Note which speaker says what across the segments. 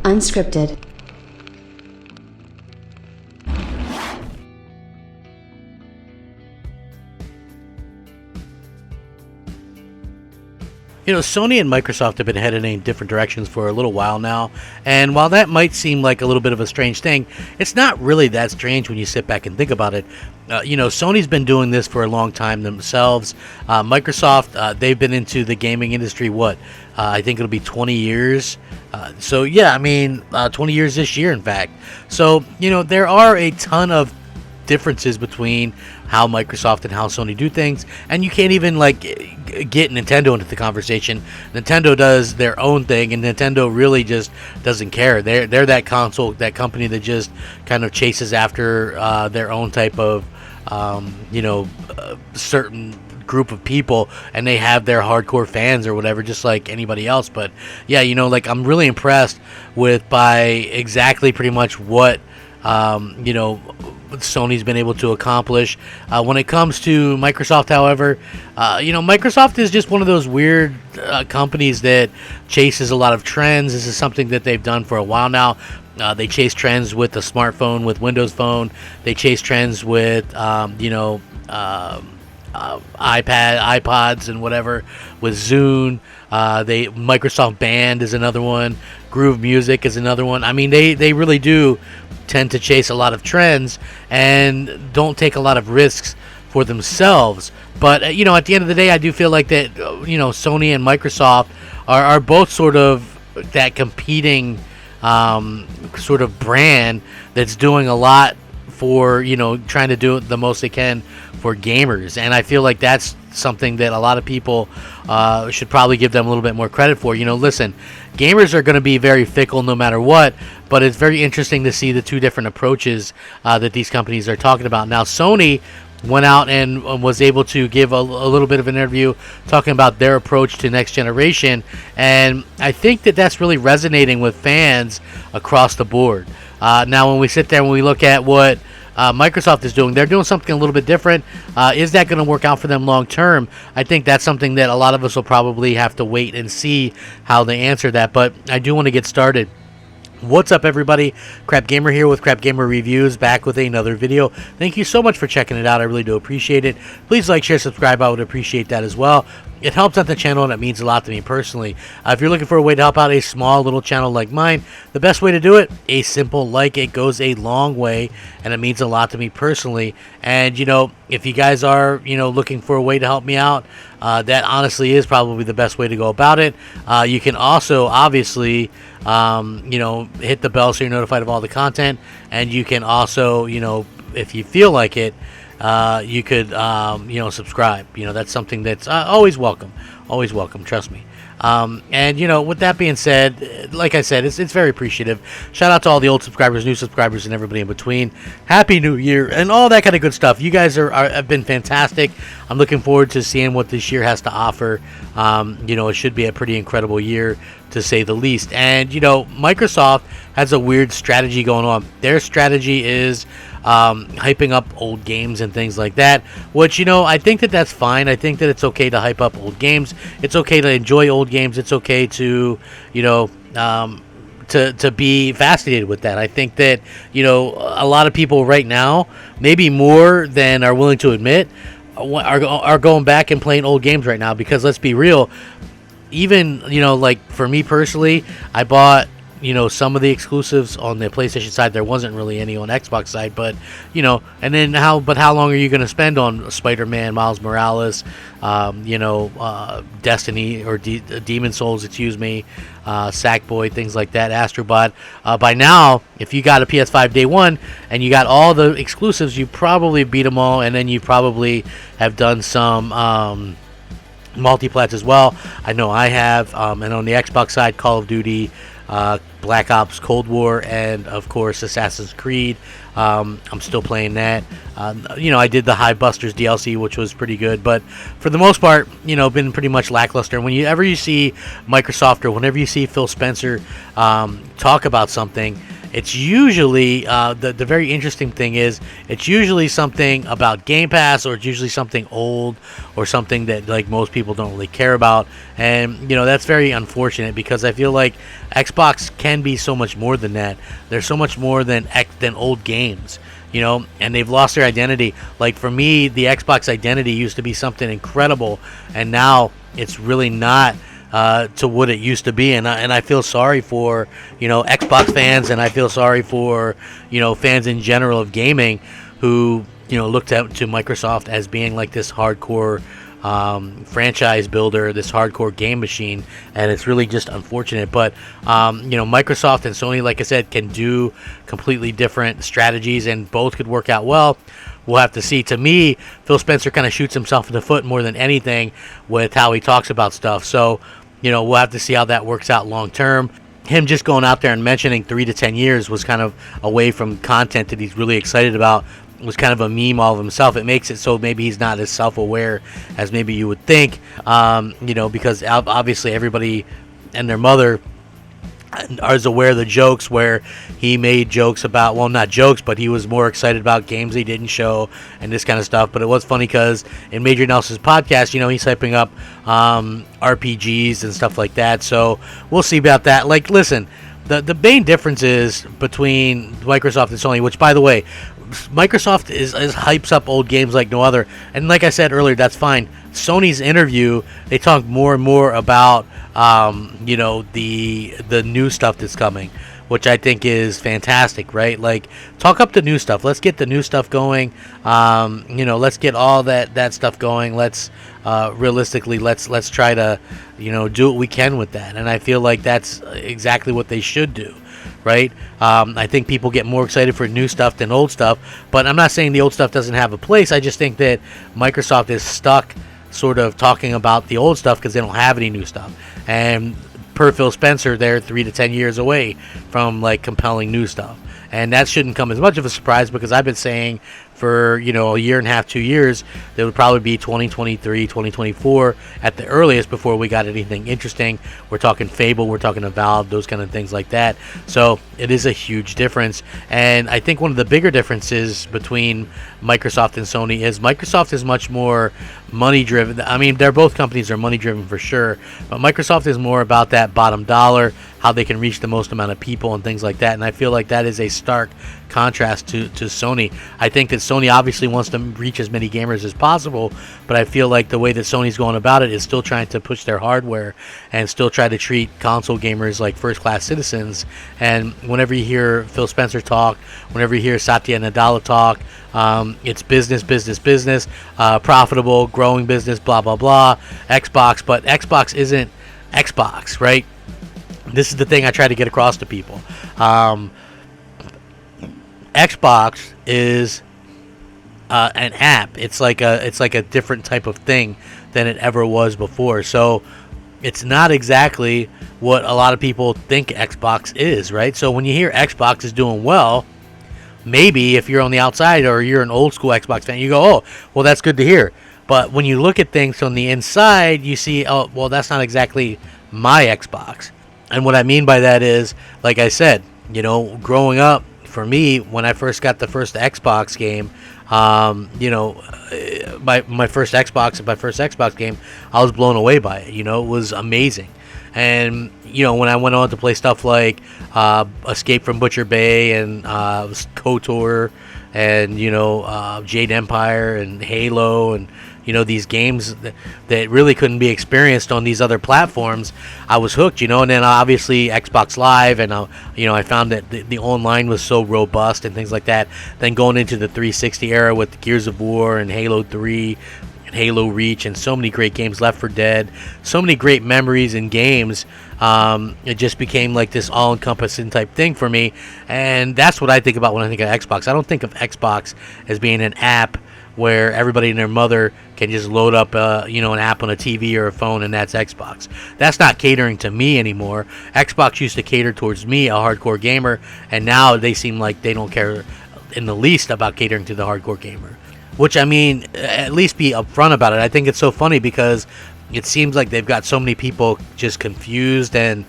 Speaker 1: Unscripted.
Speaker 2: You know, Sony and Microsoft have been headed in different directions for a little while now, and while that might seem like a little bit of a strange thing, it's not really that strange when you sit back and think about it. Sony's been doing this for a long time themselves. Microsoft, they've been into the gaming industry, I think it'll be 20 years. 20 years this year, in fact. So, there are a ton of differences between how Microsoft and how Sony do things, and you can't even get Nintendo into the conversation. Nintendo does their own thing, and Nintendo really just doesn't care. They're that company that just kind of chases after their own type of certain group of people, and they have their hardcore fans or whatever, just like anybody else. But yeah, I'm really impressed by exactly pretty much what Sony's been able to accomplish. When it comes to Microsoft, however, Microsoft is just one of those weird companies that chases a lot of trends. This is something that they've done for a while now. They chase trends with the smartphone, with Windows Phone. They chase trends with, iPods and whatever, with Zune. Microsoft Band is another one. Groove Music is another one. I mean, they really do tend to chase a lot of trends and don't take a lot of risks for themselves. But at the end of the day, I do feel like that Sony and Microsoft are both sort of that competing sort of brand that's doing a lot for trying to do the most they can for gamers. And I feel like that's something that a lot of people should probably give them a little bit more credit for. Listen, gamers are going to be very fickle no matter what, but it's very interesting to see the two different approaches that these companies are talking about. Now, Sony went out and was able to give a little bit of an interview talking about their approach to next generation, and I think that that's really resonating with fans across the board. Now, when we sit there and we look at what Microsoft is doing, they're doing something a little bit different. Is that going to work out for them long term? I think that's something that a lot of us will probably have to wait and see how they answer that, but I do want to get started. What's up, everybody? Crapgamer here with Crapgamer Reviews, back with another video. Thank you so much for checking it out. I really do appreciate it. Please like, share, subscribe. I would appreciate that as well. It helps out the channel, and it means a lot to me personally. If you're looking for a way to help out a small little channel like mine, the best way to do it, a simple like. It goes a long way, and it means a lot to me personally. And, if you guys are, looking for a way to help me out, that honestly is probably the best way to go about it. You can also, obviously, hit the bell so you're notified of all the content. And you can also, if you feel like it, you could, subscribe. That's something that's always welcome. Always welcome, trust me. With that being said, like I said, it's very appreciative. Shout out to all the old subscribers, new subscribers, and everybody in between. Happy New Year and all that kind of good stuff. You guys have been fantastic. I'm looking forward to seeing what this year has to offer. It should be a pretty incredible year, to say the least. And, Microsoft has a weird strategy going on. Their strategy is hyping up old games and things like that, which, I think that's fine. I think that it's okay to hype up old games. It's okay to enjoy old games. It's okay to, to be fascinated with that. I think that, a lot of people right now, maybe more than are willing to admit, are going back and playing old games right now, because let's be real, even, for me personally, I bought some of the exclusives on the PlayStation side. There wasn't really any on Xbox side, but and then how long are you going to spend on Spider-Man, Miles Morales, Destiny or Demon Souls, Sackboy, things like that, Astrobot? By now, if you got a PS5 day one and you got all the exclusives, you probably beat them all, and then you probably have done some multiplats as well. I know I have, and on the Xbox side, Call of Duty, Black Ops Cold War, and of course Assassin's Creed. I'm still playing that. I did the Highbusters DLC, which was pretty good, but for the most part, been pretty much lackluster. Whenever you see Microsoft or whenever you see Phil Spencer talk about something, it's usually the very interesting thing is it's usually something about Game Pass, or it's usually something old, or something that like most people don't really care about. And that's very unfortunate, because I feel like Xbox can be so much more than that. They're so much more than old games. And they've lost their identity. Like for me, the Xbox identity used to be something incredible, and now it's really not to what it used to be. And I feel sorry for Xbox fans, and I feel sorry for fans in general of gaming, who looked out to Microsoft as being like this hardcore franchise builder, this hardcore game machine, and it's really just unfortunate. But Microsoft and Sony, like I said, can do completely different strategies, and both could work out well. We'll have to see. To me, Phil Spencer kind of shoots himself in the foot more than anything with how he talks about stuff. So we'll have to see how that works out long term. Him just going out there and mentioning 3 to 10 years was kind of away from content that he's really excited about. It was kind of a meme all of himself. It makes it so maybe he's not as self-aware as maybe you would think, because obviously everybody and their mother is aware of the jokes where he made jokes about, well, not jokes, but he was more excited about games he didn't show and this kind of stuff. But it was funny because in Major Nelson's podcast, he's hyping up RPGs and stuff like that. So we'll see about that. Like, listen, the main difference is between Microsoft and Sony, which, by the way, Microsoft is hypes up old games like no other, and like I said earlier, that's fine. Sony's interview, they talk more and more about the new stuff that's coming, which I think is fantastic, right? Like, talk up the new stuff. Let's get the new stuff going. Let's get all that stuff going. Let's realistically, let's try to do what we can with that, and I feel like that's exactly what they should do. Right? I think people get more excited for new stuff than old stuff, but I'm not saying the old stuff doesn't have a place. I just think that Microsoft is stuck sort of talking about the old stuff because they don't have any new stuff. And per Phil Spencer, they're 3 to 10 years away from like compelling new stuff. And that shouldn't come as much of a surprise, because I've been saying for a year and a half, 2 years, that would probably be 2023, 2024 at the earliest before we got anything interesting. We're talking Fable, we're talking Valve, those kind of things like that. So it is a huge difference. And I think one of the bigger differences between Microsoft and Sony is Microsoft is much more money driven. I mean, they're both companies are money driven for sure, but Microsoft is more about that bottom dollar, how they can reach the most amount of people and things like that. And I feel like that is a stark contrast to Sony. I think that Sony obviously wants to reach as many gamers as possible, but I feel like the way that Sony's going about it is still trying to push their hardware and still try to treat console gamers like first-class citizens. And whenever you hear Phil Spencer talk, whenever you hear Satya Nadella talk, it's business, profitable, growing business, blah, blah, blah, Xbox. But Xbox isn't Xbox, right? This is the thing I try to get across to people. Xbox is an app. It's like a different type of thing than it ever was before. So it's not exactly what a lot of people think Xbox is, right? So when you hear Xbox is doing well, maybe if you're on the outside or you're an old school Xbox fan, you go, oh, well, that's good to hear. But when you look at things from the inside, you see, oh, well, that's not exactly my Xbox. And what I mean by that is, like I said, growing up, for me, when I first got the first Xbox game, my first Xbox game, I was blown away by it. It was amazing. And when I went on to play stuff like Escape from Butcher Bay and KOTOR and Jade Empire and Halo and these games that really couldn't be experienced on these other platforms, I was hooked, and then obviously Xbox Live, and I found that the online was so robust and things like that. Then going into the 360 era with Gears of War and Halo 3 and Halo Reach and so many great games, Left 4 Dead, so many great memories and games, it just became like this all-encompassing type thing for me. And that's what I think about when I think of Xbox. I don't think of Xbox as being an app where everybody and their mother can just load up an app on a TV or a phone, and that's Xbox. That's not catering to me anymore. Xbox used to cater towards me, a hardcore gamer, and now they seem like they don't care in the least about catering to the hardcore gamer. Which, I mean, at least be upfront about it. I think it's so funny because it seems like they've got so many people just confused and,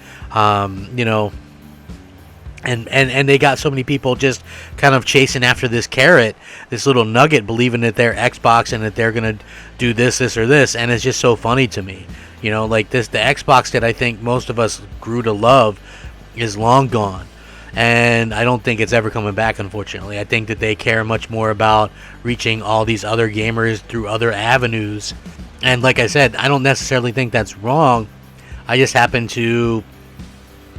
Speaker 2: and they got so many people just kind of chasing after this carrot, this little nugget, believing that they're Xbox and that they're gonna do this or this, and it's just so funny to me. You know, like this, the Xbox that I think most of us grew to love is long gone, and I don't think it's ever coming back, unfortunately. I think that they care much more about reaching all these other gamers through other avenues, and like I said, I don't necessarily think that's wrong. I just happen to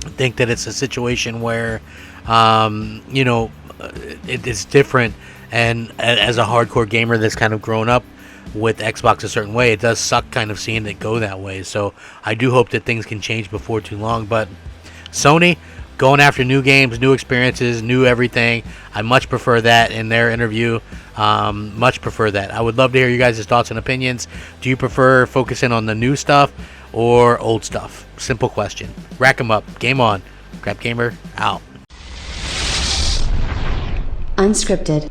Speaker 2: think that it's a situation where you know, it's different, and as a hardcore gamer that's kind of grown up with Xbox a certain way, it does suck kind of seeing it go that way. So I do hope that things can change before too long. But Sony going after new games, new experiences, new everything, I much prefer that in their interview. Much prefer that. I would love to hear you guys' thoughts and opinions. Do you prefer focusing on the new stuff or old stuff? Simple question. Rack 'em up. Game on. Crapgamer out.
Speaker 1: Unscripted.